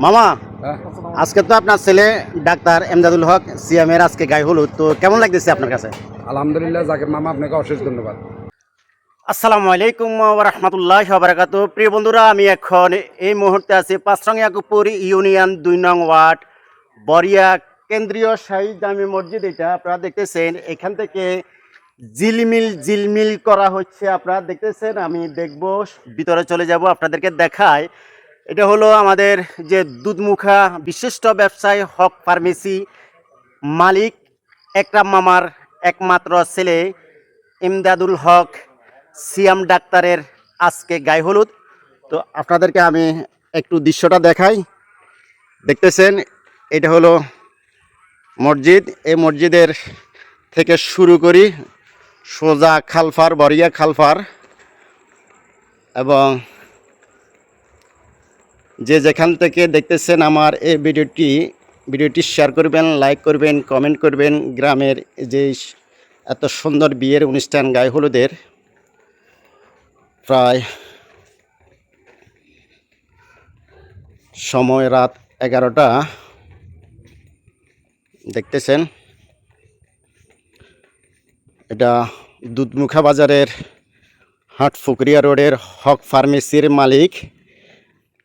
মামা আজকে তো আপনার ছেলে ডাক্তার এমদাদুল হক সিএমের আজকে গায়ে হলুদ, তো কেমন লাগতেছে আপনার কাছে? আলহামদুলিল্লাহ জাকির মামা, আপনাকে অশেষ ধন্যবাদ। আসসালামু আলাইকুম ওয়া রাহমাতুল্লাহি ওয়া বারাকাতুহু। প্রিয় বন্ধুরা, আমি এখন এই মুহূর্তে আছি পাঁচরং ইয়াকুবপুর ইউনিয়ন ২ নং ওয়ার্ড বরিয়া কেন্দ্রীয় শাহী জামে মসজিদ। এটা আপনারা দেখতেছেন, এখান থেকে জিলমিল করা হচ্ছে। আপনারা দেখতেছেন, আমি দেখব, ভিতরে চলে যাব, আপনাদেরকে দেখায়। এটা হলো আমাদের যে দুধমুখা বিশিষ্ট ব্যবসায়ী হক ফার্মেসি মালিক একরাম মামার একমাত্র ছেলে ইমদাদুল হক সিয়াম ডাক্তারের আজকে গায়ে হলুদ। তো আপনাদেরকে আমি একটু দৃশ্যটা দেখাই। দেখতেছেন, এটা হলো মসজিদ। এই মসজিদের থেকে শুরু করি সোজা খালফার, বরিয়া খালফার, এবং যে যেখান থেকে দেখতেছেন আমার এই ভিডিওটি শেয়ার করবেন, লাইক করবেন, কমেন্ট করবেন। গ্রামের যে এত সুন্দর বিয়ের অনুষ্ঠান গায়ে হলুদের, প্রায় সময় রাত 11টা। দেখতেছেন, এটা দুধমুখা বাজারের হাটফুকরিয়া রোডের হক ফার্মেসির মালিক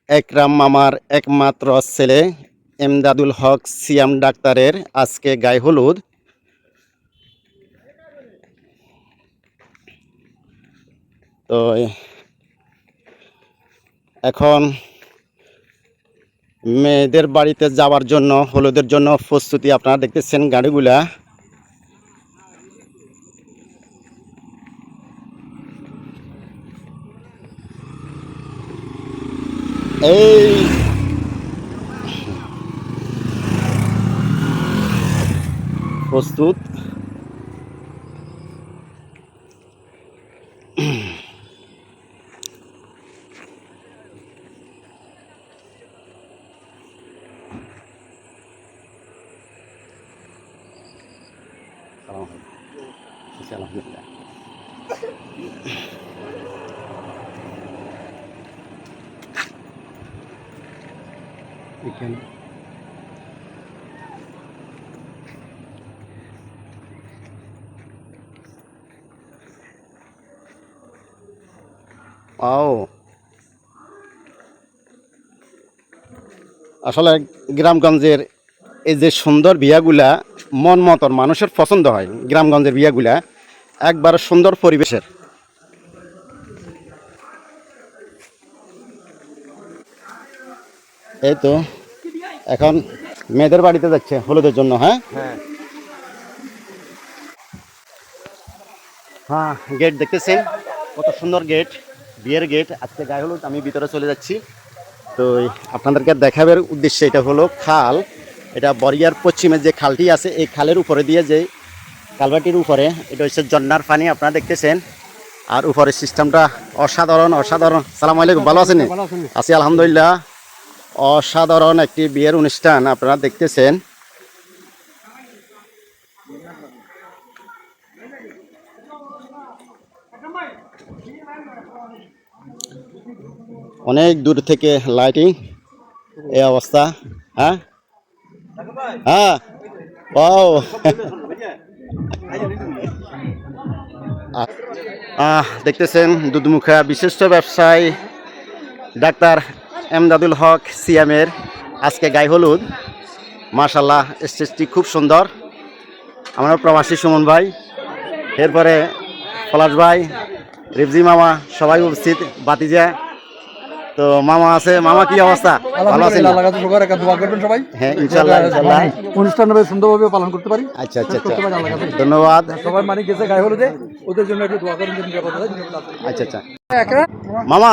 একরাম মামার একমাত্র ছেলে এমদাদুল হক সিয়াম ডাক্তারের আজকে গায়ে হলুদ। তো এখন মেয়েদের বাড়িতে যাওয়ার জন্য, হলুদের জন্য প্রস্তুতি আপনারা দেখতেছেন গাড়িগুলা। এই প্রস্তুত। আলহামদুলিল্লাহ। এখানে আসলে গ্রামগঞ্জের এই যে সুন্দর বিয়াগুলা মন মতন মানুষের পছন্দ হয়। গ্রামগঞ্জের বিয়াগুলা একবার সুন্দর পরিবেশের। এই তো এখন মেয়েদের বাড়িতে যাচ্ছে হলুদের জন্য। হ্যাঁ হ্যাঁ, গেট দেখতেছেন, কত সুন্দর গেট, বিয়ের গেট। আজকে গায়ে হলুদ, আমি ভিতরে চলে যাচ্ছি। তো আপনাদেরকে দেখাবার উদ্দেশ্যে, এটা হলো খাল। এটা বরিয়ার পশ্চিমে যে খালটি আছে, এই খালের উপরে দিয়ে যে কালভার্টির উপরে, এটা হচ্ছে জন্নার পানি আপনারা দেখতেছেন। আর উপরের সিস্টেমটা অসাধারণ অসাধারণ। সালাম আলাইকুম, ভালো আছেন? আছি আলহামদুলিল্লাহ। অসাধারণ একটি বিয়ের অনুষ্ঠান আপনারা দেখতেছেন। অনেক দূর থেকে লাইটিং, এই অবস্থা। হ্যাঁ হ্যাঁ, ও দেখতেছেন, দুধমুখা বিশিষ্ট ব্যবসায়ী ডাক্তার এমদাদুল হক সিয়ামের আজকে গায়ে হলুদ। মাশাল্লাহ, স্টেজটি খুব সুন্দর। আমরা প্রবাসী সুমন ভাই, এরপরে পলাশ ভাই, রিফজি মামা, সবাই উপস্থিত, বাতিজা। তো মামা আছে। মামা, কি অবস্থা? ভালো আছেন? সবাই হ্যাঁ, ইনশাআল্লাহ ইনশাআল্লাহ অনুষ্ঠান সুন্দরভাবে পালন করতে পারি। আচ্ছা আচ্ছা আচ্ছা, ধন্যবাদ। সবাই মানে গেছে গায়ে হলুদে, ওদের জন্য একটু দোয়া করেন। আচ্ছা আচ্ছা, মামা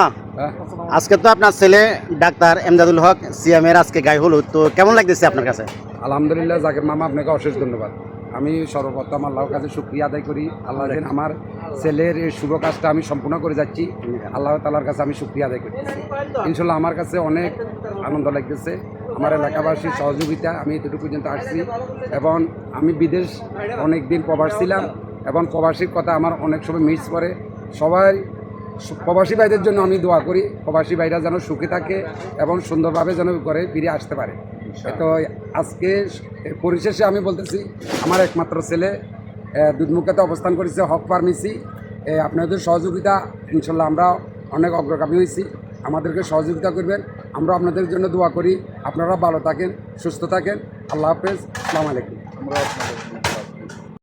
আজকে তো আপনার ছেলে ডাক্তার এমদাদুল হক সিএমের আজকে গায়ে হলুদ, তো কেমন লাগতেছে আপনার কাছে? আলহামদুলিল্লাহ জাকির মামা, আপনাকে অশেষ ধন্যবাদ। আমি সর্বপ্রথম আল্লাহর কাছে শুকরিয়া আদায় করি। আল্লাহ যেন আমার ছেলের এই শুভ কাজটা আমি সম্পূর্ণ করে যাচ্ছি, আল্লাহ তাআলার কাছে আমি শুকরিয়া আদায় করতেছি। ইনশাল্লাহ আমার কাছে অনেক আনন্দ লাগতেছে। আমার এলাকাবাসীর সহযোগিতা, আমি এতটুকু পর্যন্ত আসছি। এবং আমি বিদেশ অনেক দিন প্রবাস ছিলাম, এবং প্রবাসীর কথা আমার অনেক সময় মিস করে। সবাই প্রবাসী ভাইদের জন্য আমি দোয়া করি, প্রবাসী ভাইরা যেন সুখে থাকে এবং সুন্দরভাবে যেন করে ফিরে আসতে পারে। তো আজকে পরিশেষে আমি বলতেছি, আমার একমাত্র ছেলে দুধমুখাতে অবস্থান করেছে হক ফার্মেসি। আপনাদের সহযোগিতা ইনশাল্লাহ আমরা অনেক অগ্রগামী হয়েছি, আমাদেরকে সহযোগিতা করবেন, আমরা আপনাদের জন্য দোয়া করি। আপনারা ভালো থাকেন, সুস্থ থাকেন। আল্লাহ হাফেজ, আসসালামু আলাইকুম।